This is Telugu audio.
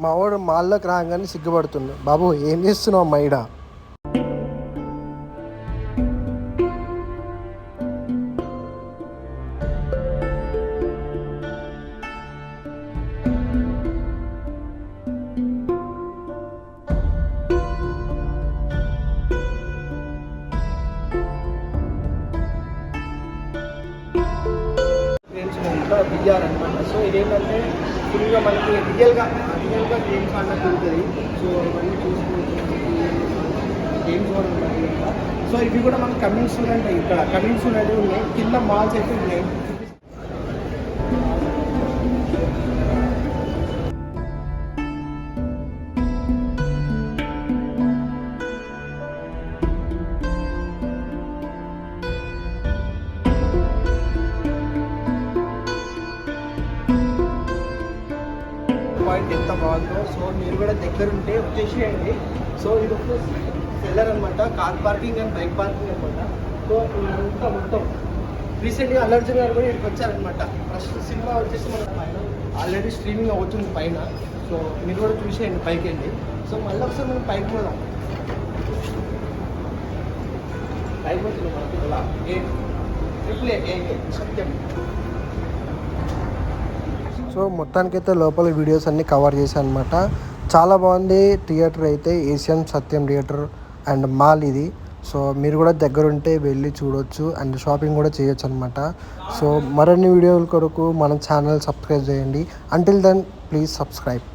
మా వాడు మాల్లోకి రాగానే సిగ్గుపడుతుంది. బాబు ఏం చేస్తున్నావు అమ్మా ఈడ? బిఆర్ అనమాట. సో ఇదేంటంటే ఫుల్గా మనకి రియల్గా గేమ్స్ ఆడినట్టు ఉంటుంది. సో ఇవన్నీ చూసుకోవచ్చు, గేమ్స్ కూడా ఉన్నాయి. సో ఇవి కూడా మనకి కమింగ్ సూన్ అంటే ఇక్కడ కమింగ్ సూన్ అనేవి ఉన్నాయి. కింద మాల్స్ అయితే ఉన్నాయి. పాయింట్ ఎంత బాగుందో. సో మీరు కూడా దగ్గరుంటే వచ్చేసేయండి. సో ఇది ఒక సెల్లర్ అనమాట, car parking and bike parking అనమాట. సో ఇదంతా మొత్తం రీసెంట్గా అల్లు అర్జున్ గారు కూడా ఇక్కడికి వచ్చారనమాట. ఫస్ట్ సినిమా వచ్చేసి మన పైన ఆల్రెడీ స్ట్రీమింగ్ అవుతుంది పైన. సో మీరు కూడా చూసేయండి పైకి వెళ్ళి. సో మళ్ళీ ఒకసారి మనం పైకి పోదాం. పైకి వచ్చినాం మనకి ఇలా సత్యం. సో మొత్తానికైతే లోపల వీడియోస్ అన్నీ కవర్ చేశాను అనమాట. చాలా బాగుంది థియేటర్ అయితే, Asian Satyam theatre and mall ఇది. సో మీరు కూడా దగ్గరుంటే వెళ్ళి చూడొచ్చు అండ్ షాపింగ్ కూడా చేయొచ్చు అనమాట. సో మరిన్ని వీడియోల కొరకు మన ఛానల్ సబ్స్క్రైబ్ చేయండి. Until then please subscribe.